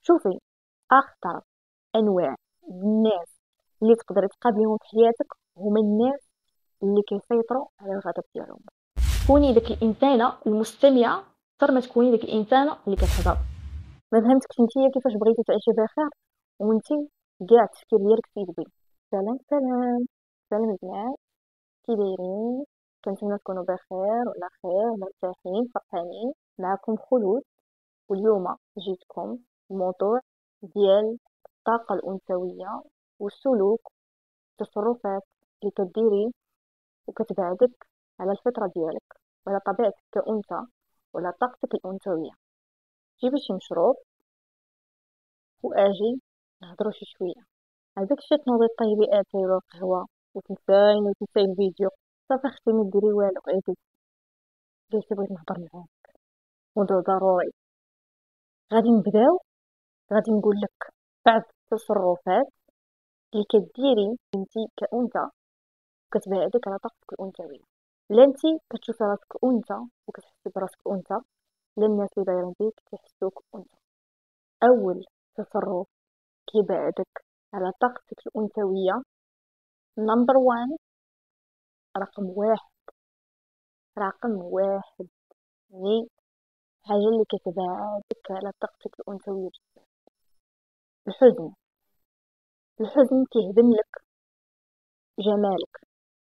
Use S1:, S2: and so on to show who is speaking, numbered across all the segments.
S1: شوفي، اخطر انواع الناس اللي تقدري تقابليهم في حياتك هما الناس اللي كيسيطروا على الغضب ديالهم. كوني داك الانسانه المستمعه اكثر ما تكوني داك الانسانه اللي كتهضر. ما فهمتكش نتيا كيفاش بغيتي تعيشي بخير وانتي كاع التفكير ديالك في يدك. سلام سلام سلام البنات، كي دايرين؟ كنتمنى تكونوا بخير وعلى خير مرتاحين فرحانين. معكم خلود، واليوم جيتكم الموضوع ديال الطاقة الأنثوية والسلوك والتصرفات اللي كديري وكتبعدك على الفطرة ديالك وعلى طبيعتك كأنثى وعلى طاقتك الأنثوية. جيبي شي مشروب وأجي نهضروا شي شوية. هذاك الشيء تنوضي طيبي اتاي ولا قهوة وتنساي الفيديو، صافي اختي ما ديري والو، غير قلتي بغيت نهضر معاك موضوع ضروري. غادي نبداو، غادي نقول لك بعض التصرفات اللي كديري انتي كأنثى وكتبعدك على طاقتك الأنثوية. لا انتي كتشوفي راسك أنثى وكتحسي براسك أنثى، لا الناس اللي دايرين بيك كيحسوك أنثى. أول تصرف كيبعدك على طاقتك الأنثوية، نمبر وان، رقم واحد، رقم واحد، يعني الحاجة اللي كتبعدك على طاقتك الأنثوية بزاف، الحزن. الحزن كيهدم لك جمالك،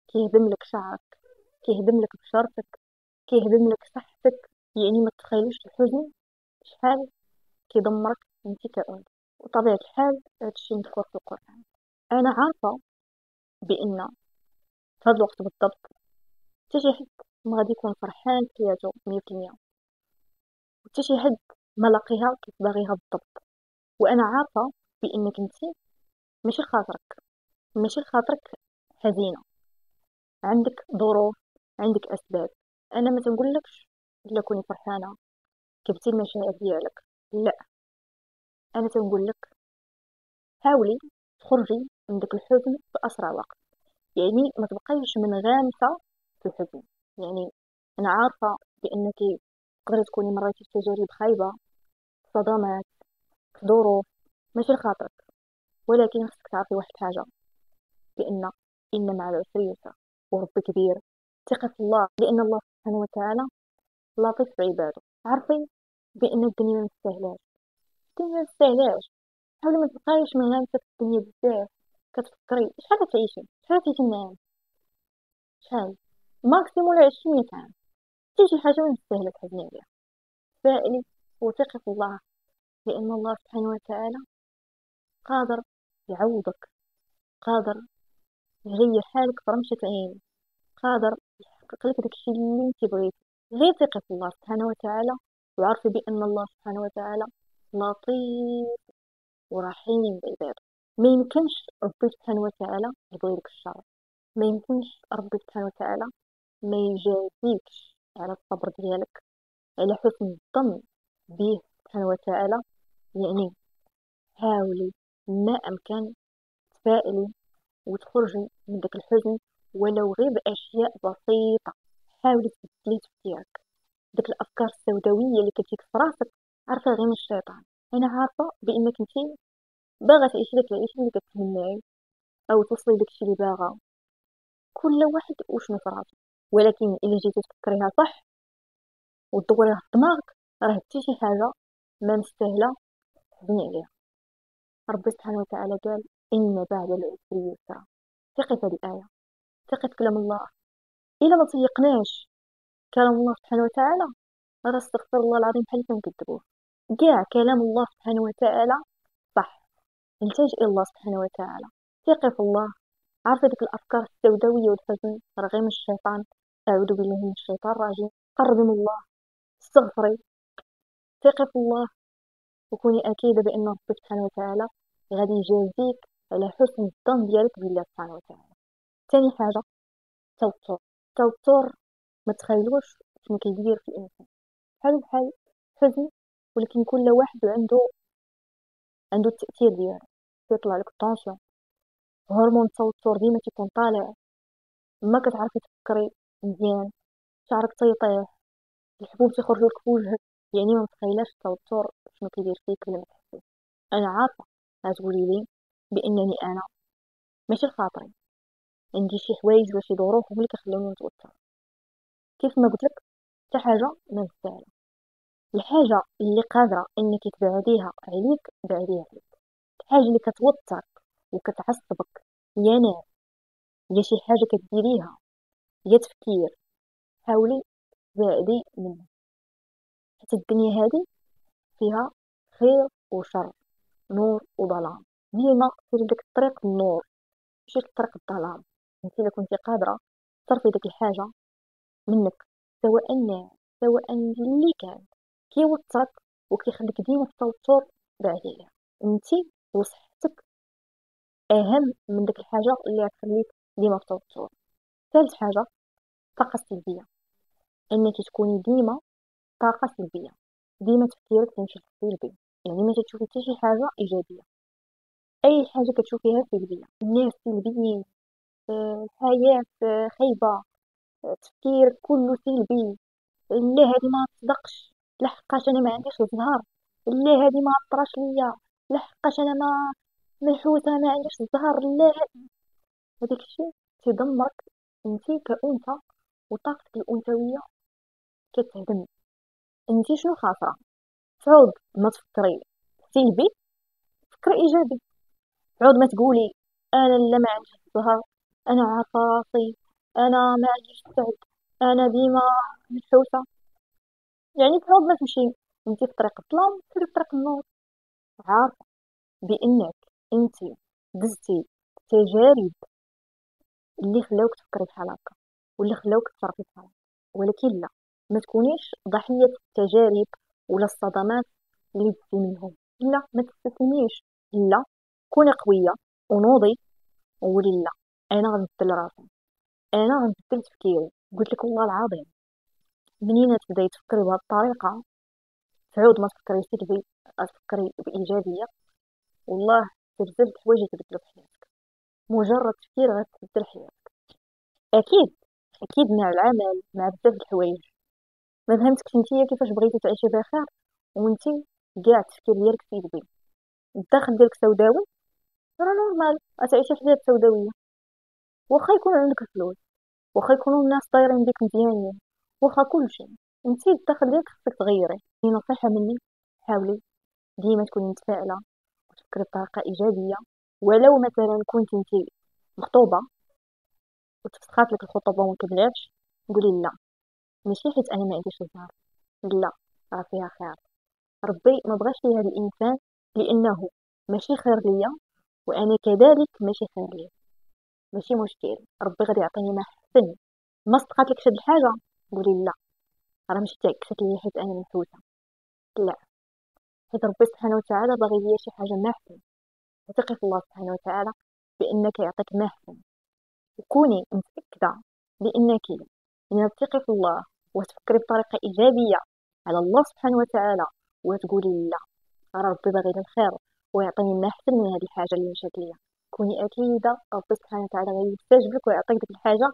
S1: كيهدم لك شعرك، كيهدم لك بشرتك، كيهدم لك صحتك. يعني ما تتخيلوش الحزن شحال كيدمرك انت كأنثى. وطبيعة الحال هادشي مذكور في القرآن. انا عارفة بان في هاد الوقت بالضبط حتى شي حد ما غادي يكون فرحان في حياته 100%، وحتى شي حد ما لاقيها كيف باغيها بالضبط. وانا عارفة بانك انتي ماشي خاطرك حزينة، عندك ظروف، عندك اسباب. انا ما تنقولكش الا كوني فرحانة كبتي المشاعر ديالك، لا، انا تنقولك حاولي تخرجي من داك الحزن في اسرع وقت. يعني ما تبقايش منغمسه في الحزن. يعني انا عارفه بانك تقدري تكوني مريتي في تجارب خايبه، صدمات، ظروف، ماشي لخاطرك، ولكن خصك تعرفي واحد الحاجه، بان ان مع العسر يسرا وربي كبير. ثقي في الله، لان الله سبحانه وتعالى لطيف بعباده. عارفين بان الدنيا ما مستاهلاش، الدنيا ما مستاهلاش. حاولي ما تبقايش منغمسه في الدنيا بزاف، كتفكري شحال تعيشي، شحال تعيشي من عام، شحال ماكسيموم 20 عام. حتى شي حاجه ما مستاهله تحزني عليها. سائلي وثقي في الله، لان الله سبحانه وتعالى قادر يعوضك، قادر يغير حالك برمشة عين، قادر يحقق لك داكشي اللي انت بغيتي. غير ثقي في الله سبحانه وتعالى، وعرفي بان الله سبحانه وتعالى لطيف ورحيم بعباده. ما يمكنش ربي سبحانه وتعالى يبغي لك الشر، ما يمكنش ربي سبحانه وتعالى ما يجازيكش على الصبر ديالك، على حسن الظن به سبحانه وتعالى. يعني حاولي ما أمكن تفائلي وتخرجي من داك الحزن ولو غير بأشياء بسيطة. حاولي تبدلي تفكيرك، داك الأفكار السوداوية اللي كتجيك في راسك عارفة غير من الشيطان. أنا عارفة بأنك انتي باغا تعيشي داك العيشة اللي كتمناي أو توصلي داكشي اللي باغا، كل واحد وشنو في راسو. ولكن إلا جيتي تفكريها صح وتدوريها في دماغك، راه حتى شي حاجة ما مستاهلة تحزني عليها. ربي سبحانه وتعالى قال إن بعد العسر يسرا. ثقي في هذه الآية، ثقي في كلام الله. إلا ما صدقناش كلام الله سبحانه وتعالى راه استغفر الله العظيم بحال كنكذبوه. كاع كلام الله سبحانه وتعالى صح. نلتجئ إلى الله سبحانه وتعالى، ثقي في الله. عارفة ديك الأفكار السوداوية والحزن راه غير من الشيطان. أعوذ بالله من الشيطان الرجيم. قربي من الله، استغفري، ثقي في الله، وكوني أكيدة بأن ربي سبحانه وتعالى غادي يجازيك على حسن الظن ديالك بالله سبحانه وتعالى. تاني حاجة، التوتر. التوتر ما تخيلوش شنو كيدير في الإنسان، بحال حزن، ولكن كل واحد عنده التأثير ديالو. كيطلع لك الطونسيون، هرمون التوتر ديما تيكون طالع، ما كتعرفي تفكري مزيان، شعرك تيطيح، الحبوب تيخرجوا لك في وجهك. يعني ما متخيلاش التوتر شنو كيدير فيك بلا ما تحسي. انا عارفه غتقولي لي بانني انا ماشي لخاطري، عندي شي حوايج وشي ظروف هما اللي كيخليوني نتوتر. كيف ما قلت لك، حتى حاجه ما مستاهله. الحاجه اللي قادره انك تبعديها عليك بعديها عليك. الحاجه اللي كتوترك وكتعصبك يا ناس، يا شي حاجه كديريها، يا تفكير، حاولي تبعدي منه. حيت الدنيا هذه فيها خير وشر، نور وظلام. ديما سيري ديك الطريق النور، ماشي طريق الظلام. انت الا كنتي قادره تصرفي ديك الحاجه منك، سواء الناس سواء اللي كان كيوترك وكيخليك ديما في التوتر، بعديه. انت وصحتك اهم من ديك الحاجه اللي غتخليك ديما في التوتر. ثالث حاجه، الطاقه السلبيه. انك تكوني ديما طاقه سلبيه، ديما تفكيرك تمشي للسلبي، يعني ما تشوفي حتى شي حاجه ايجابيه. اي حاجه كتشوفيها سلبيه، الناس سلبيين، الحياه خايبه، التفكير كله سلبي. لا هادي ما تصدقش، لحقاش انا ما عنديش الزهر. لا هادي ما طراش ليا، لحقاش انا ما منحوسه ما عنديش الزهر. لا هاداك الشيء تيدمرك انت كأنثى، وطاقتك الأنثوية كتهدم. انت شنو خاسرة؟ تعوض ما تفكري سلبي، فكري ايجابي. تعوض ما تقولي انا لا ما عنديش الزهر، انا عارفه راسي، انا ما عنديش السعد، انا ديما منحوسه. يعني تعوض ما تمشي انت في طريق الظلام، تمشي في طريق النور. عارفه بانك انت دزتي تجارب اللي خلاوك تفكري بحال هكا، واللي خلاوك تصرفي بحال هكا. ولكن لا، ما تكونيش ضحيه التجارب ولا الصدمات اللي دزتي منهم. لا، ما تستسلميش. لا، كوني قويه ونوضي وقولي لا، انا غنبدل راسي، انا غنبدل تفكيري. قلت لك والله العظيم، منين تبداي تفكري بهذه الطريقه، تعود ما تفكري سلبي، تفكري بايجابيه، والله بزاف د الحوايج يتبدلوا في حياتك. مجرد تفكير غتبدل حياتك. اكيد، اكيد مع العمل، مع بزاف د الحوايج. ما فهمتكش نتيا كيفاش بغيتي تعيشي بخير وانتي كاع التفكير ديالك سلبي، الداخل ديالك سوداوي؟ راه نورمال غتعيشي حياة سوداوية. واخا يكون عندك فلوس، واخا يكونوا الناس دايرين بيك مزيانين، واخا كلشي، انتي الداخل ديالك خصك تغيري. هي نصيحة مني، حاولي ديما تكوني متفائلة وتفكري بطريقة إيجابية. ولو مثلا كنت انتي مخطوبة وتفسخات لك الخطوبة وما كملاتش، قولي لا، ماشي حيت انا ما عنديش الزهر، لا، راه فيها خير. ربي ما بغاش لي هذا الانسان لانه ماشي خير ليا، وانا كذلك ماشي خير ليه. ماشي مشكل، ربي غادي يعطيني ما احسن. ما صدقات لك شي حاجه، قولي لا، راه ماشي تعكست لي حيت انا منحوسه. لا، حيت ربي سبحانه وتعالى باغي ليا شي حاجه ما احسن. وثقي في الله سبحانه وتعالى بانك يعطيك ما احسن. وكوني متاكده بانك إن تثقي في الله وتفكري بطريقه ايجابيه على الله سبحانه وتعالى، وتقولي لا، راه ربي باغي لي الخير ويعطيني ما احسن من هذه الحاجه اللي مشات ليا. كوني اكيده ربي سبحانه وتعالى غادي يستجيب لك ويعطيك ديك الحاجه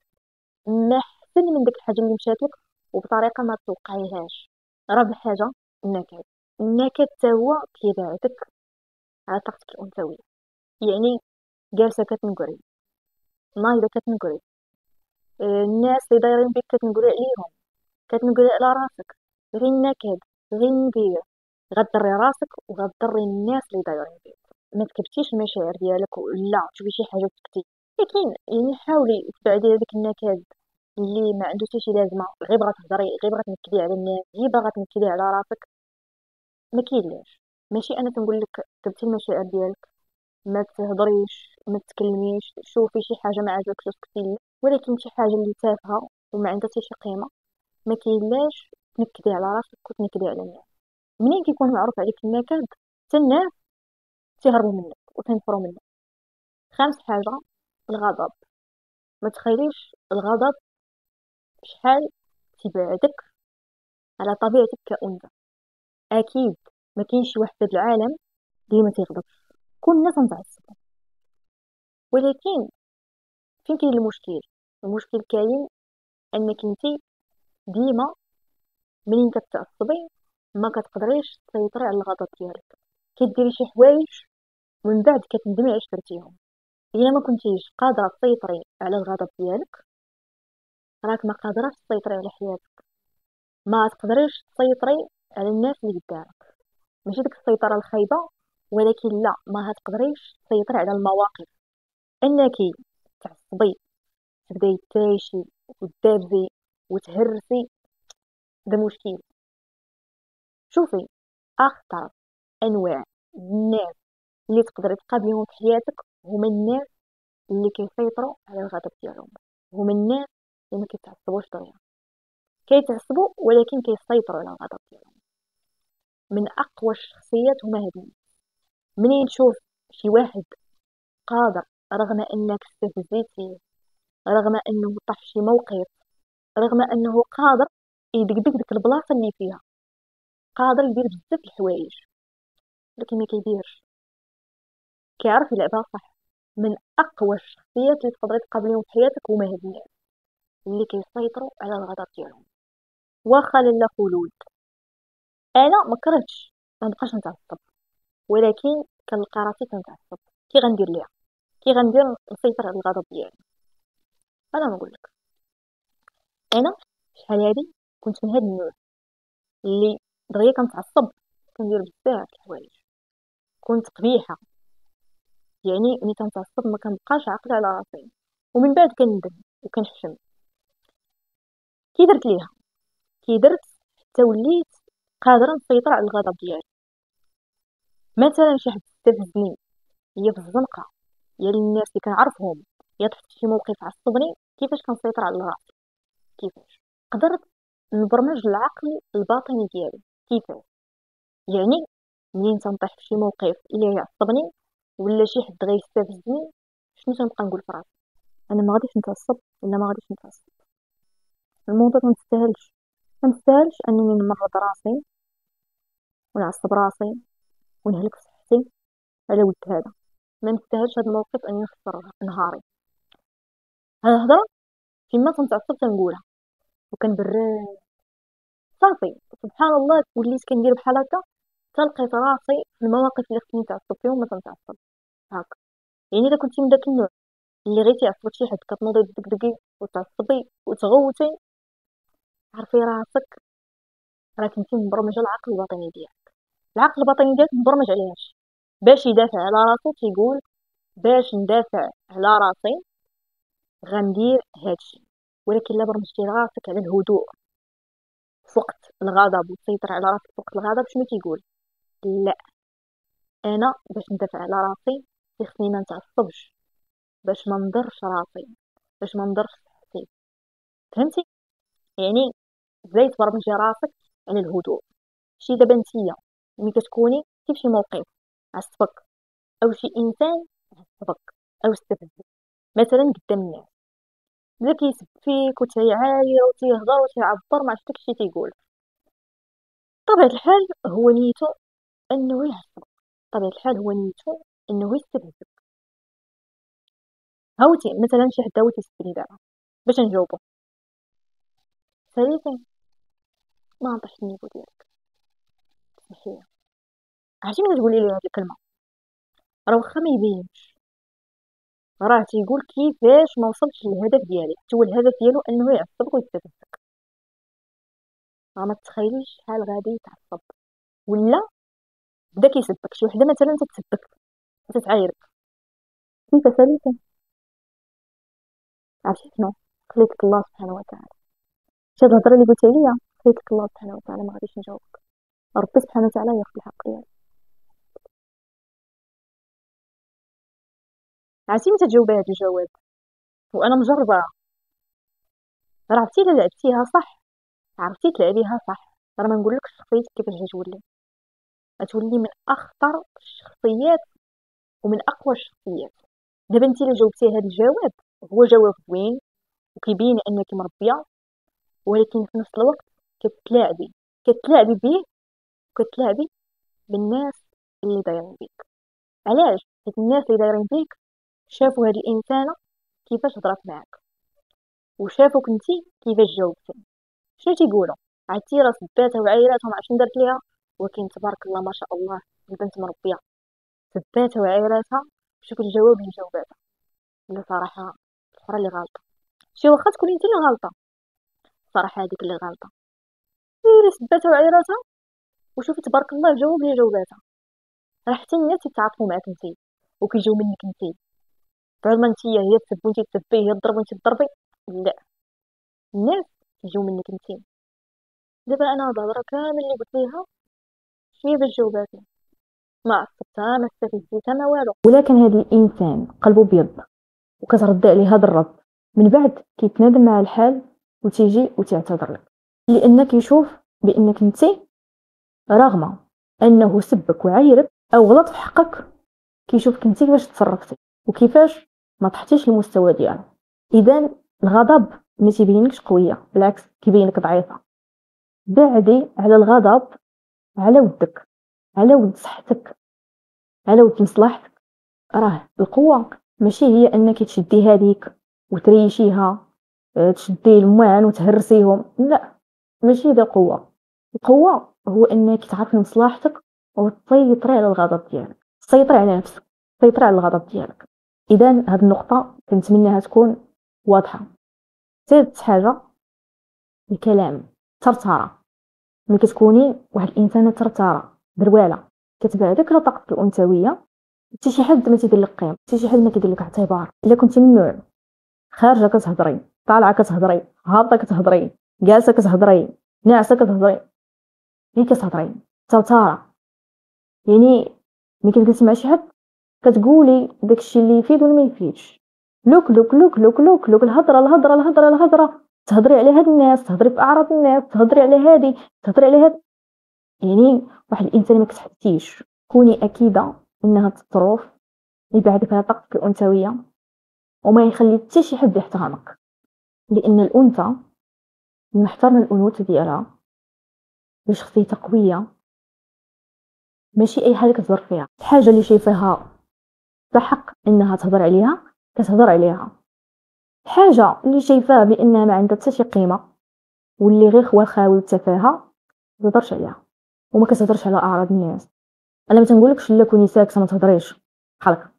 S1: ما احسن من ديك الحاجه اللي مشات لك، وبطريقه ما توقعيهاش. رابع حاجه، النكد. النكد تا هو كيبعدك على طاقتك الانثويه. يعني جالسه كتنكري، نايضه كتنكري، الناس اللي دايرين بك كتنكري عليهم، كتنكري على راسك. غير النكد، غير النكير، غضري راسك وغضري الناس اللي دايرين بك. ما تكبتيش المشاعر ديالك ولا تشوفي شي حاجه تكتي. لكن يعني حاولي تبعدي هذاك النكد اللي ما عنده حتى شي لازمه، غير بغات تهضري، غير بغات تنكدي على الناس، هي باغا تنكدي على راسك. ما كاينلاش. ماشي انا كنقول لك كبتي المشاعر ديالك، ما تهضريش، ما تتكلميش، شوفي شي حاجه ما عجبكش وسكتي، ولكن شي حاجه اللي تافهه وما عندها حتى شي قيمه، ما كاينلاش تنكدي على راسك وتنكدي على الناس. منين كيكون معروف عليك النكد، حتى الناس تيهربوا منك وتنفروا منك. خامس حاجه، الغضب. ما تخيليش الغضب شحال تبعدك على طبيعتك كأنثى. اكيد ما كاينش شي واحد في هذا العالم ديما تيغضب، كل الناس متعصبه. ولكن فين كاين المشكل؟ المشكل كاين انك انت ديما منين كتعصبي ما كتقدريش تسيطري على الغضب ديالك. كديري شي حوايج ومن بعد كتندمي علاش درتيهم. الا ما كنتيش قادره تسيطري على الغضب ديالك، راك ما قادراش تسيطري على حياتك، ما تقدريش تسيطري على الناس اللي قدامك. ماشي ديك السيطره الخايبه، ولكن لا، ما هتقدريش تسيطري على المواقف. انك تعصبي، تبداي تعيشي وتدابزي وتهرسي، ده مشكل. شوفي، اخطر انواع الناس اللي تقدري تقابليهم في حياتك هما الناس اللي كيسيطروا على الغضب ديالهم، هما الناس اللي ما كيتعصبوش دغيا، كيتعصبوا ولكن كيسيطروا على الغضب ديالهم. من اقوى الشخصيات هما هادو. منين تشوف شي واحد قادر رغم انك استفزيتيه، رغم انه طاح في شي موقف، رغم انه قادر يدقدق ديك البلاصه اللي فيها، قادر يدير بزاف الحوايج، لكن ما كيديرش، كيعرف يلعبها صح. من اقوى الشخصيات اللي تقدري تقابليهم في حياتك هما هاد الناس اللي كيسيطروا على الغضب ديالهم. واخا لاله خلود، انا ما كرهتش ما نبقاش نتعصب، ولكن كنلقى راسي كنتعصب. كي غندير ليها؟ كي غندير نسيطر على الغضب ديالي؟ انا نقول لك، انا شحال هادي كنت من هاد النوع اللي دغيا كنتعصب، كندير بزاف د الحوايج، كنت قبيحه. يعني ملي كنتعصب ما كنبقاش عاقله على راسي، ومن بعد كندم وكنحشم. كي درت ليها؟ كي درت حتى وليت قادره نسيطر على الغضب ديالي. مثلا شي حد استفزني، هي في الزنقه ديال الناس اللي كنعرفهم، يا طحت في شي موقف عصبني، كيفاش كنسيطر على راسي؟ كيفاش قدرت نبرمج العقل الباطني ديالي؟ كيفاش؟ يعني منين تنطيح في شي موقف اللي يعصبني ولا شي حد غيستفزني، شنو تنبقى نقول في راسي؟ انا ما غاديش نتعصب ولا ما غاديش نتعصب. الموضوع ما مستاهلش انني نمرض راسي ونعصب راسي ونهلك في صحتي على ود هذا. ما مستاهلش هذا الموقف اني نخسر نهاري. هاد الهضره فيما تنتعصب تنقولها وكنبرد صافي. سبحان الله، وليت كندير بحال هكا، تلقيت راسي في المواقف اللي خصني نتعصب فيهم ما تنتعصب هكا. يعني اذا كنتي من داك النوع اللي غير تيعصبك شي حد كتنوضي تدقدقي وتعصبي وتغوتي، عرفي راسك راك انتي مبرمجه العقل الباطني ديالك. العقل الباطني ديالك مبرمج على هادشي، باش يدافع على راسو تيقول باش ندافع على راسي غندير هادشي. ولكن لا برمجتي راسك على الهدوء في وقت الغضب وتسيطر على راسك في وقت الغضب، شنو تيقول؟ لا، انا باش ندافع على راسي خصني ما نتعصبش، باش ما نضرش راسي، باش ما نضرش صحتي. فهمتي؟ يعني ازاي تبرمجي راسك على الهدوء. شي دابا نتيا ملي كتكوني في شي موقف عصبك، او شي انسان عصبك او استفزك مثلا قدام الناس، بدا كيسب فيك وتيعاير وتيهضر وتيعبر ما عرفتش داكشي تيقول، بطبيعة الحال هو نيته انه يعصبك، بطبيعة الحال هو نيته انه يستفزك. هاوتي مثلا شي حد هاوتي يسبني دابا، باش نجاوبو؟ ساليتي ما نطيحش النيفو ديالك، سمحيلي. عرفتي ملي تقولي لي هاد الكلمه، راه واخا ما يبينش، راه تيقول كيفاش ما وصلتش للهدف ديالي، حتى هو الهدف ديالو انه يعصبك ويستفزك. راه ما تتخيليش شحال غادي يتعصب. ولا بدا كيسبك شي وحده مثلا تتسبك تتعايرك، كيف ساليتي؟ عرفتي شنو؟ خليتك الله سبحانه وتعالى. شي هاد الهضره اللي قلتي ليا خليتك الله سبحانه وتعالى، ما غاديش نجاوبك. ربي سبحانه وتعالى ياخذ الحق ديالك. عرفتي متى تجاوبي هاد الجواب؟ وانا مجربه. راه عرفتي الا لعبتيها صح، عرفتي تلعبيها صح، راه ما نقولكش شخصيتك كيفاش غتولي من اخطر الشخصيات ومن اقوى الشخصيات. دابا انت الا جاوبتي هذا الجواب، هو جواب زوين وكيبين انك مربيه، ولكن في نفس الوقت كتلاعبي به وكتلاعبي بالناس اللي دايرين بيك. علاش؟ حيت الناس اللي دايرين بيك شافوا هذه الانسانه كيفاش هضرات معاك، وشافوك انت كيفاش جاوبتي. شنو تيقولوا؟ عرفتي راه سباتها وعايرات وما عرفتش درت ليها، ولكن تبارك الله ما شاء الله البنت مربيه ثباتها وعيراتها شوف الجواب اللي جاوباتها. لا صراحه الاخرى اللي غلطه، شي واخا تكوني انت اللي غلطه، صراحه هذيك اللي غلطه. سيري ثباتها وعيراتها وشوفي تبارك الله الجواب اللي جاوباتها. راه حتى الناس يتعاطفوا معاك انت وكيجيو منك انت، بعد ما انت هي تسب وانت تسبي، هي تضرب وانت تضربي. لا، الناس كيجيو منك انت. دابا انا هاد الهضره كامل اللي قلت ليها شي باش جاوباتني، ما عصبتها ما استفزتها ما والو، ولكن هذا الانسان قلبه بيض وكترد عليه هذا الرد، من بعد كيتنادم مع الحال وتيجي وتعتذر لك، لان كيشوف بانك انت رغم انه سبك وعايرك او غلط في حقك، كيشوفك انت كيفاش تصرفتي وكيفاش ما طحتيش المستوى ديالو. اذا الغضب ما تيبينكش قويه، بالعكس كيبينك ضعيفه. بعدي على الغضب، على ودك، على ود صحتك، على ود مصلحتك. راه القوه ماشي هي انك تشدي هذيك وتريشيها، تشدي المعن وتهرسيهم، لا، ماشي هذا القوه. القوه هو انك تعرفي مصلحتك وتسيطري على الغضب ديالك، تسيطري على نفسك، تسيطري على الغضب ديالك. اذا هذه النقطه كنتمناها تكون واضحه. ثالث حاجه الكلام، ترتاره. ملي كتكوني واحد الانسانه ترتاره درواله كتبعدك على طاقتك الانثويه، حتى شي حد ما تيدير لك قيم، حتى شي حد ما كيدير لك اعتبار. الا كنتي من النوع خارجه كتهضري، طالعه كتهضري، هابطه كتهضري، جالسه كتهضري، ناعسه كتهضري، ملي كتهضري ترتاره، يعني ملي كتجلسي مع شي حد كتقولي داكشي اللي يفيد ولا ما يفيدش. لوك لوك لوك لوك لوك لوك، الهضره الهضره الهضره الهضره، تهضري على هاد الناس، تهضري في اعراض الناس، تهضري على هادي، تهضري على هاد. يعني واحد الانسان ما كتحسيش. كوني اكيده انها الظروف يبعدك على طاقتك الانثويه وما يخلي حتى شي حد يحترمك، لان الانثى محترمه الانوثه ديالها بشخصيتها قويه، ماشي اي حاجه كتهضر فيها. الحاجه اللي شايفاها تحق انها تهضر عليها كتهضر عليها، الحاجه اللي شايفاها بانها ما عندها حتى شي قيمه واللي غير خواخاوي وتفاهه ما تهضرش عليها وما كتهضرش على اعراض الناس. انا ما تنقولكش لا كوني ساكته ما تهضريش بحالك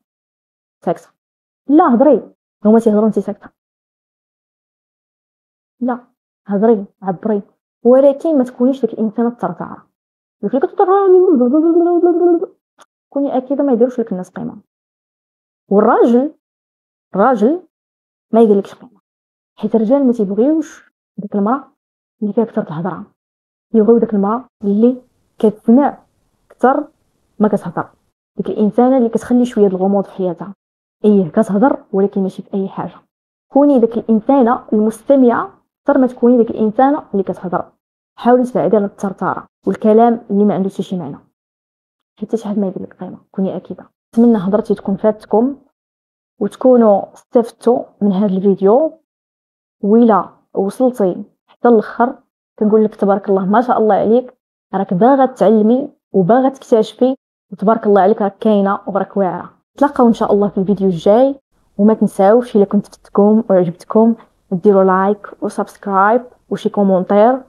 S1: ساكته، لا هضري، هما تيهضروا انت ساكته، لا هضري عبري، ولكن ما تكونيش ديك الانسانه الترتعه اللي كتهضر. كوني اكيده ما يديروش لك الناس قيمه. والراجل، الراجل ما يديرلكش قيمه، حيت الرجال ما تيبغيوش ديك المراه اللي فيها كثر الهضره، يبغيو ديك المراه اللي كتسمع كثر ما كتهضر، ديك الانسانه اللي كتخلي شويه الغموض في حياتها، ايه كتهضر ولكن ماشي في اي حاجه. كوني ديك الانسانه المستمعه اكثر ما تكوني ديك الانسانه اللي كتهضر. حاولي تبعدي على الترتاره والكلام اللي ما عندوش شي معنى، حتى شي حد ما يدير لك قيمه. كوني اكيده. نتمنى هضرتي تكون فاتتكم وتكونوا استفدتوا من هذا الفيديو، وإلا وصلتي حتى الاخر كنقول لك تبارك الله ما شاء الله عليك، راك باغا تعلمي وباغا تكتشفي، وتبارك الله عليك راك كاينه وراك واعره. نتلاقاو ان شاء الله في الفيديو الجاي، وما تنساوش الا كنت فدتكم وعجبتكم ديروا لايك وسبسكرايب وشي كومونتير،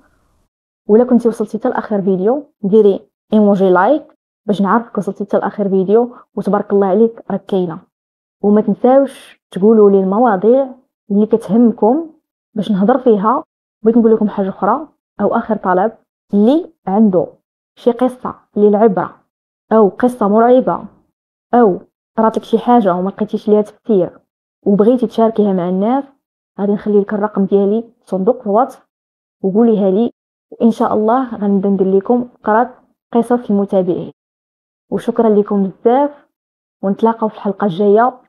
S1: ولا كنتي وصلتي حتى لاخر فيديو ديري ايموجي لايك باش نعرفك وصلتي حتى لاخر فيديو، وتبارك الله عليك راك كاينه. وما تنساوش تقولوا لي المواضيع اللي كتهمكم باش نهضر فيها. بغيت نقول لكم حاجه اخرى او اخر طلب، اللي عنده شي قصه للعبره او قصه مرعبه او طراتك شي حاجه وما لقيتيش ليها تفسير وبغيتي تشاركيها مع الناس، غادي نخلي لك الرقم ديالي في صندوق الوصف وقوليها لي، وان شاء الله غنبدا ندير لكم قراءه قصص المتابعين. وشكرا لكم بزاف، ونتلاقاو في الحلقه الجايه،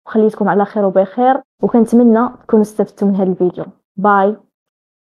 S1: وخليتكم على خير وبخير، وكنتمنى تكونوا استفدتوا من هذا الفيديو. باي.